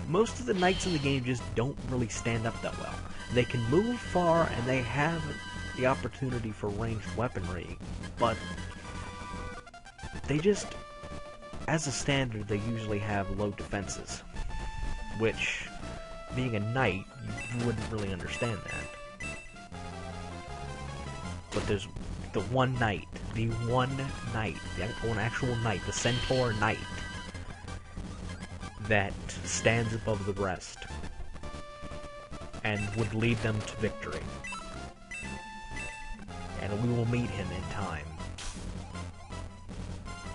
most of the knights in the game just don't really stand up that well. They can move far, and they have the opportunity for ranged weaponry, but they just, as a standard, they usually have low defenses, which, being a knight, you wouldn't really understand that. But there's the one knight, the actual knight, the centaur knight, that stands above the rest and would lead them to victory. And we will meet him in time.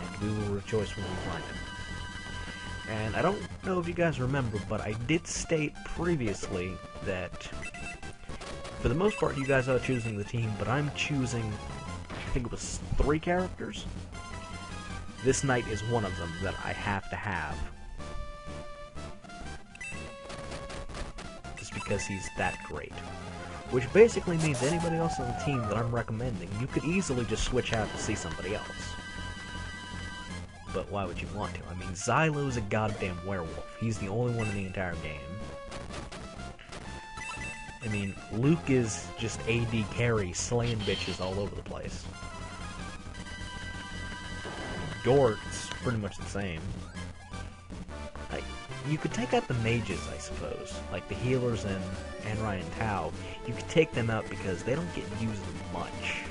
And we will rejoice when we find him. And I don't know if you guys remember, but I did state previously that for the most part you guys are choosing the team, but I'm choosing, I think it was 3 characters. This knight is one of them that I have to have. Just because he's that great. Which basically means anybody else on the team that I'm recommending, you could easily just switch out to see somebody else. But why would you want to? I mean, Xylo's a goddamn werewolf. He's the only one in the entire game. I mean, Luke is just AD carry, slaying bitches all over the place. Dort's pretty much the same. You could take out the mages, I suppose, like the healers and Anri and Tau. You could take them out because they don't get used much.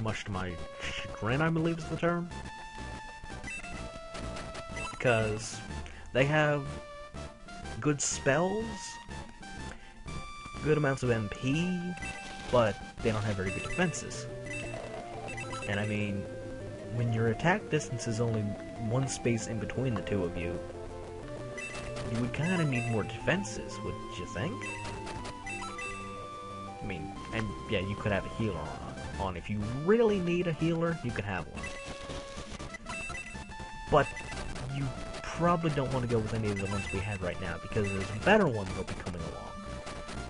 Much to my chagrin, I believe is the term. Because they have good spells, good amounts of MP, but they don't have very good defenses. And I mean, when your attack distance is only one space in between the two of you, you would kind of need more defenses, wouldn't you think? I mean, and yeah, you could have a healer on. If you really need a healer, you could have one. But you probably don't want to go with any of the ones we have right now, because there's a better one that'll be coming along.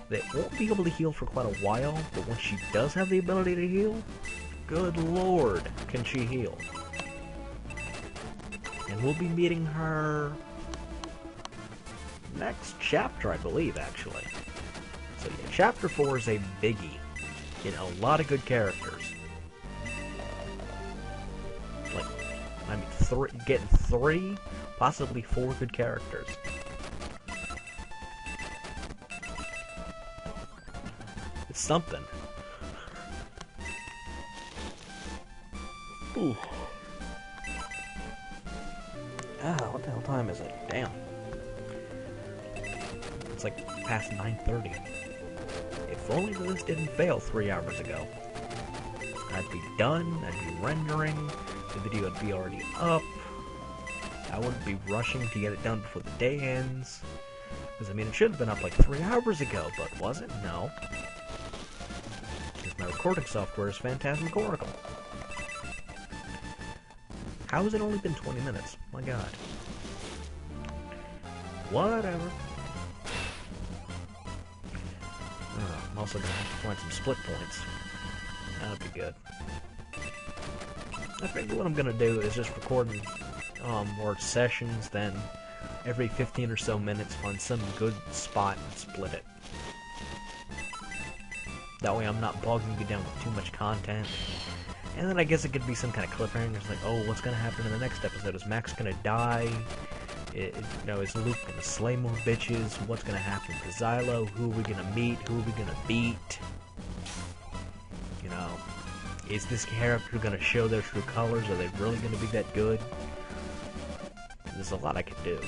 That won't be able to heal for quite a while, but when she does have the ability to heal, good lord, can she heal. And we'll be meeting her next chapter, I believe, actually. So yeah, chapter 4 is a biggie. You know, a lot of good characters. Like, I mean, getting 3, possibly 4 good characters. It's something. Ooh. Ah, what the hell time is it? Damn. It's like past 9:30. If only this didn't fail 3 hours ago. I'd be done, I'd be rendering, the video would be already up, I wouldn't be rushing to get it done before the day ends. Because, I mean, it should have been up like 3 hours ago, but was it? No. Because my recording software is phantasmagorical. How has it only been 20 minutes? My god. Whatever. I'm also going to have to find some split points. That'd be good. I think what I'm going to do is just record more sessions, then every 15 or so minutes find some good spot and split it. That way I'm not bogging you down with too much content. And then I guess it could be some kind of cliffhanger. It's like, oh, what's going to happen in the next episode? Is Max going to die? You know, is Luke going to slay more bitches? What's going to happen to Xylo? Who are we going to meet? Who are we going to beat? You know, is this character going to show their true colors? Are they really going to be that good? There's a lot I could do.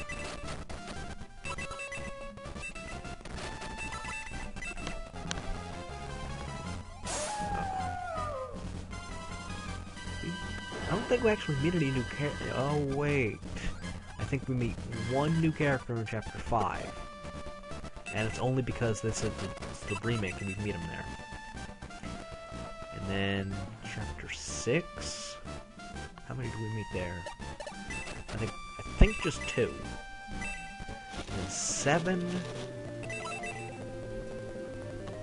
I don't think we actually meet any new characters. Oh, wait. I think we meet one new character in Chapter 5. And it's only because this is the remake and we can meet him there. And then Chapter 6. How many do we meet there? I think just 2. And then 7.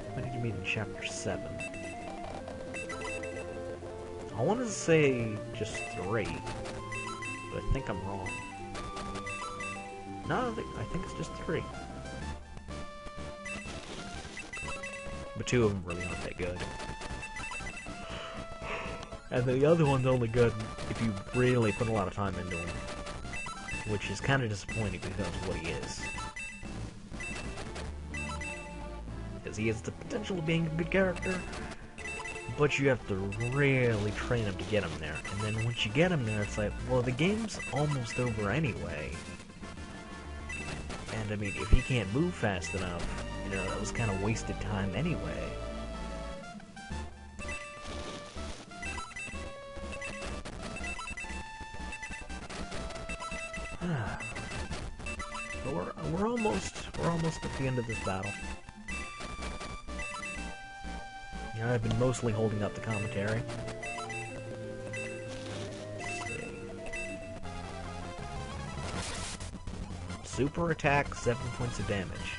How many did you meet in Chapter 7? I want to say just 3, but I think I'm wrong. No, I think it's just 3. But 2 of them really aren't that good. And the other one's only good if you really put a lot of time into him. Which is kind of disappointing because of what he is. Because he has the potential of being a good character, but you have to really train him to get him there. And then once you get him there, it's like, well, the game's almost over anyway. And I mean, if he can't move fast enough, you know, that was kind of wasted time anyway. But we're almost at the end of this battle. You know, I've been mostly holding up the commentary. Let's see. Super attack, 7 points of damage.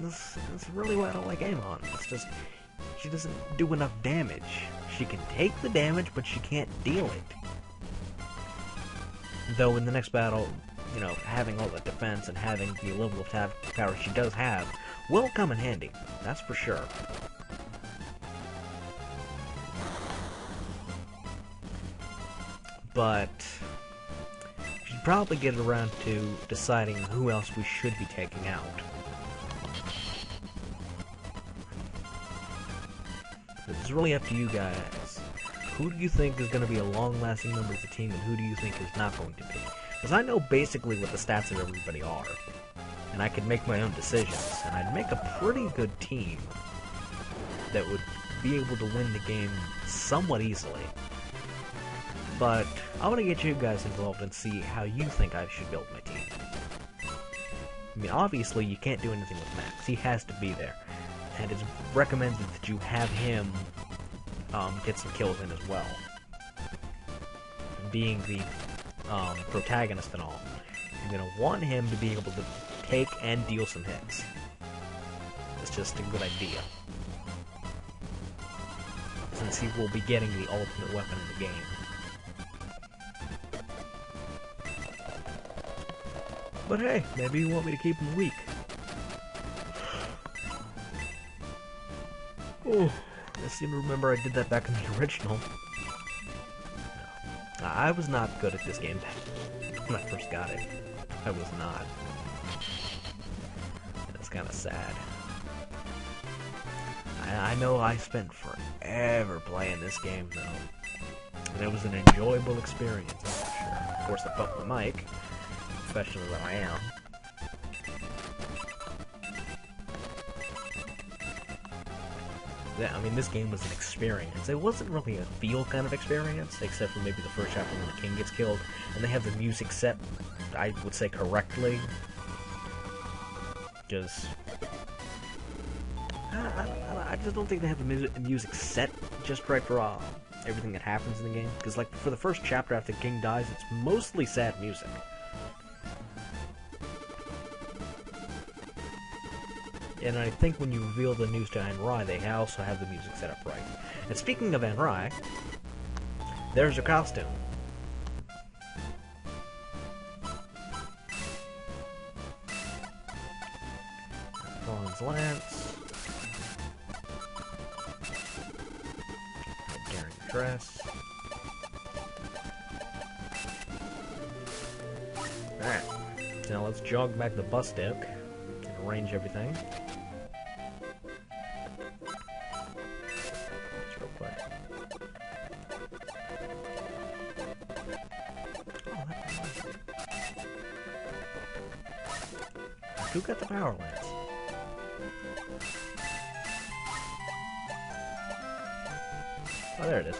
That's really what I don't like Amon. It's just, she doesn't do enough damage. She can take the damage, but she can't deal it. Though in the next battle, you know, having all the defense and having the level of attack power she does have will come in handy. That's for sure. But we should probably get around to deciding who else we should be taking out. It's really up to you guys. Who do you think is going to be a long-lasting member of the team, and who do you think is not going to be? Because I know basically what the stats of everybody are, and I could make my own decisions, and I'd make a pretty good team that would be able to win the game somewhat easily. But I want to get you guys involved and see how you think I should build my team. I mean, obviously you can't do anything with Max. He has to be there, and it's recommended that you have him get some kills in as well. Being the protagonist and all, you're going to want him to be able to take and deal some hits. It's just a good idea, since he will be getting the ultimate weapon in the game. But hey, maybe you want me to keep him weak. Oh, I seem to remember I did that back in the original. No. I was not good at this game when I first got it. I was not. And it's kind of sad. I know I spent forever playing this game, though. And it was an enjoyable experience, that's for sure. Of course, I bumped the mic, especially when I am. Yeah, I mean, this game was an experience. It wasn't really a feel kind of experience, except for maybe the first chapter when the king gets killed, and they have the music set, I would say, correctly. Because I just don't think they have the music set just right for everything that happens in the game. Because, like, for the first chapter after the king dies, it's mostly sad music. And I think when you reveal the news to Anri, they also have the music set up right. And speaking of Anri, there's her costume. Bronze lance. Daring dress. Alright, now let's jog back the bus deck and arrange everything. Who got the power lance? Oh, there it is.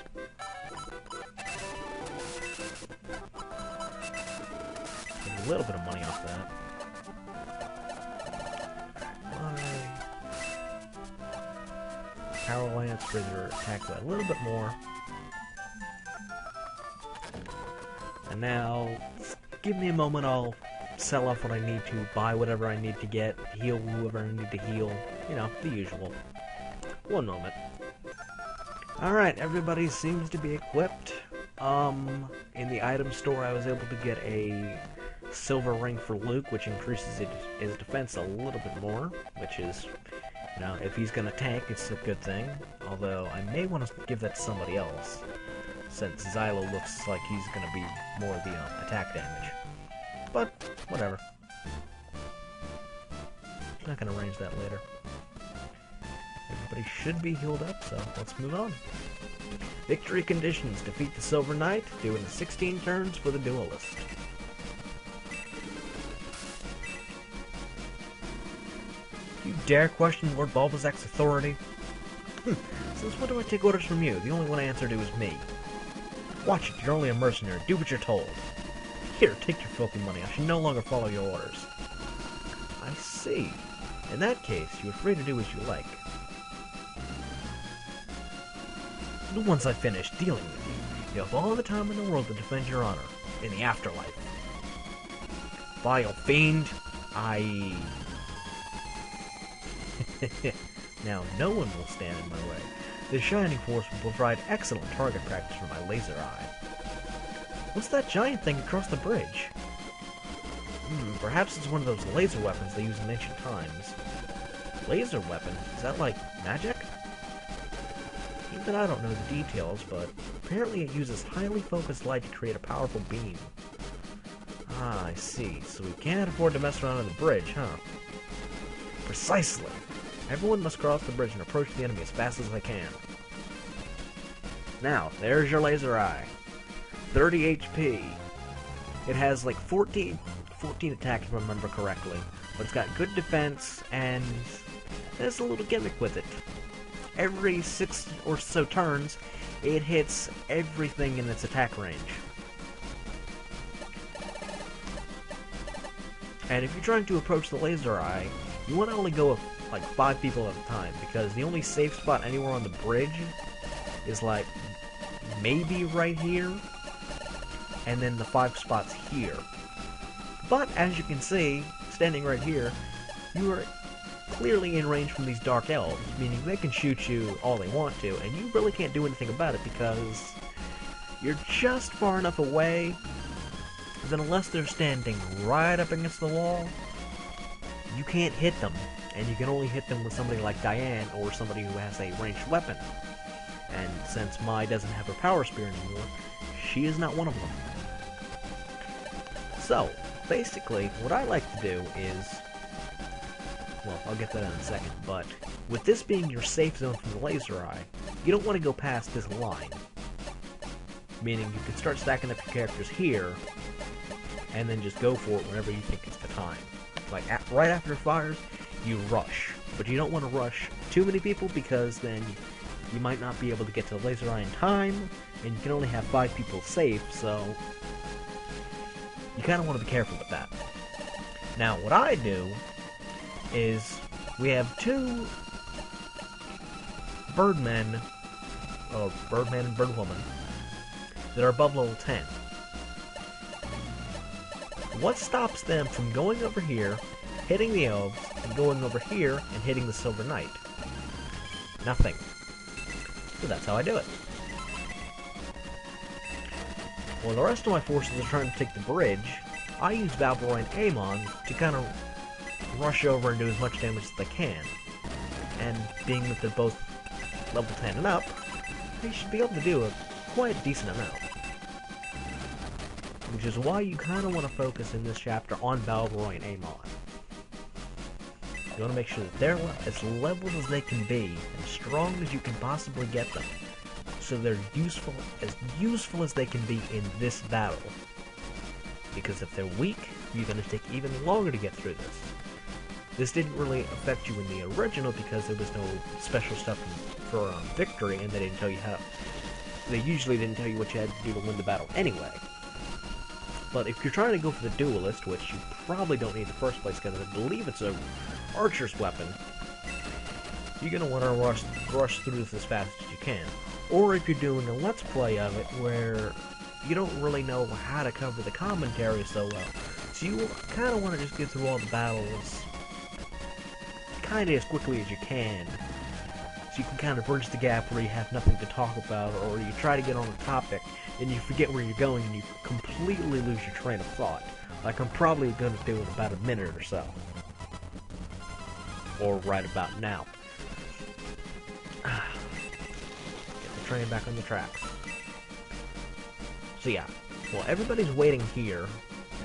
Get a little bit of money off that. Power lance for your attack by a little bit more. And now, give me a moment, I'll sell off what I need to, buy whatever I need to get, heal whoever I need to heal, you know, the usual. One moment. Alright, everybody seems to be equipped. In the item store I was able to get a silver ring for Luke, which increases his defense a little bit more, which is, you know, if he's gonna tank, it's a good thing. Although I may want to give that to somebody else, since Xylo looks like he's gonna be more of the attack damage. But whatever. I'm not gonna arrange that later. Everybody should be healed up, so let's move on. Victory conditions: defeat the Silver Knight, doing the 16 turns for the duelist. You dare question Lord Bulbazak's authority? Since when do I take orders from you? The only one I answer to is me. Watch it, you're only a mercenary. Do what you're told. Here, take your filthy money. I should no longer follow your orders. I see. In that case, you're free to do as you like. Once I've finished dealing with you, you have all the time in the world to defend your honor in the afterlife. Vile fiend, Now, no one will stand in my way. The Shining Force will provide excellent target practice for my laser eye. What's that giant thing across the bridge? Perhaps it's one of those laser weapons they used in ancient times. Laser weapon? Is that like magic? Even I don't know the details, but apparently it uses highly focused light to create a powerful beam. Ah, I see. So we can't afford to mess around on the bridge, huh? Precisely. Everyone must cross the bridge and approach the enemy as fast as they can. Now, there's your laser eye. 30 HP. It has like 14 attacks, if I remember correctly. But it's got good defense, and there's a little gimmick with it. Every 6 or so turns, it hits everything in its attack range. And if you're trying to approach the laser eye, you want to only go with like 5 people at a time, because the only safe spot anywhere on the bridge is like maybe right here, and then the 5 spots here. But as you can see, standing right here, you are clearly in range from these Dark Elves, meaning they can shoot you all they want to, and you really can't do anything about it because you're just far enough away that unless they're standing right up against the wall, you can't hit them, and you can only hit them with somebody like Diane or somebody who has a ranged weapon. And since Mai doesn't have her power spear anymore, she is not one of them. So, basically, what I like to do is, well, I'll get that in a second, but with this being your safe zone from the laser eye, you don't want to go past this line. Meaning you can start stacking up your characters here, and then just go for it whenever you think it's the time. Like, right after it fires, you rush. But you don't want to rush too many people, because then you might not be able to get to the laser eye in time, and you can only have 5 people safe, so you kind of want to be careful with that. Now, what I do is we have 2 Birdmen, or Birdman and Birdwoman, that are above level 10. What stops them from going over here, hitting the elves, and going over here and hitting the Silver Knight? Nothing. So that's how I do it. While the rest of my forces are trying to take the bridge, I use Valveroy and Amon to kind of rush over and do as much damage as they can. And being that they're both level 10 and up, they should be able to do a quite decent amount. Which is why you kind of want to focus in this chapter on Valveroy and Amon. You want to make sure that they're as leveled as they can be, and strong as you can possibly get them, so they're useful as they can be in this battle. Because if they're weak, you're going to take even longer to get through this. This didn't really affect you in the original because there was no special stuff for victory, and they didn't tell you how. They usually didn't tell you what you had to do to win the battle anyway. But if you're trying to go for the duelist, which you probably don't need in the first place because I believe it's a archer's weapon, you're going to want to rush through this as fast as you can. Or if you're doing a let's play of it where you don't really know how to cover the commentary so well, so you kind of want to just get through all the battles kind of as quickly as you can, so you can kind of bridge the gap where you have nothing to talk about, or you try to get on a topic and you forget where you're going and you completely lose your train of thought, like I'm probably going to do in about a minute or so, or right about now. Get the train back on the tracks. So yeah, well, everybody's waiting here,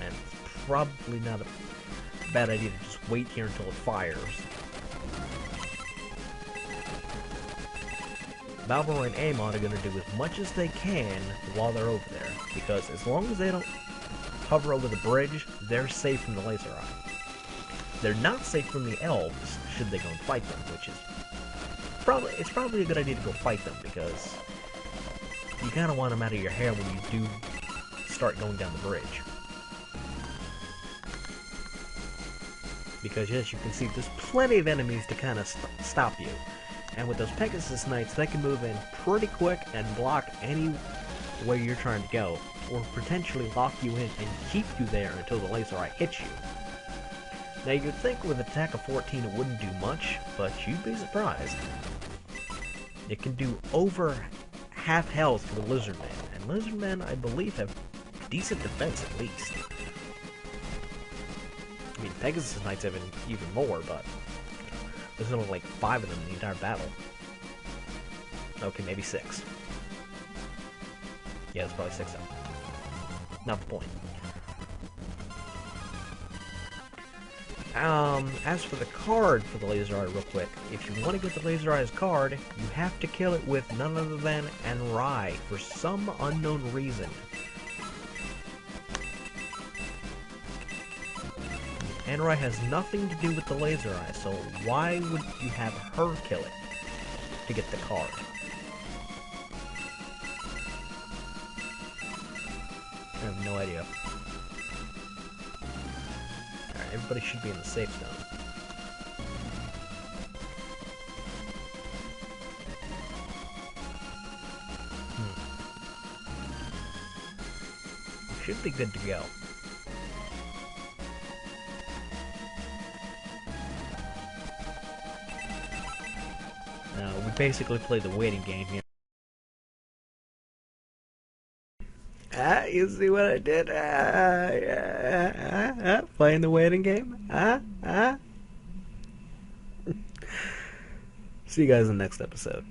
and it's probably not a bad idea to just wait here until it fires. Balboa and Amon are going to do as much as they can while they're over there, because as long as they don't hover over the bridge, they're safe from the laser eye. They're not safe from the elves, should they go and fight them, which is probably a good idea to go fight them, because you kind of want them out of your hair when you do start going down the bridge. Because yes, you can see there's plenty of enemies to kind of stop you. And with those Pegasus Knights, they can move in pretty quick and block any way you're trying to go, or potentially lock you in and keep you there until the laser eye hits you. Now you'd think with attack of 14 it wouldn't do much, but you'd be surprised. It can do over half health for the Lizardmen, and Lizardmen, I believe, have decent defense at least. I mean, Pegasus Knights have even more, but there's only like 5 of them in the entire battle. Okay, maybe 6. Yeah, there's probably 6 of them. Not the point. As for the card for the Laser Eye, real quick, if you want to get the Laser Eye's card, you have to kill it with none other than Anri for some unknown reason. Anri has nothing to do with the Laser Eye, so why would you have her kill it to get the card? I have no idea. Alright, everybody should be in the safe zone. Should be good to go. We basically play the waiting game here. You see what I did? Playing the waiting game? See you guys in the next episode.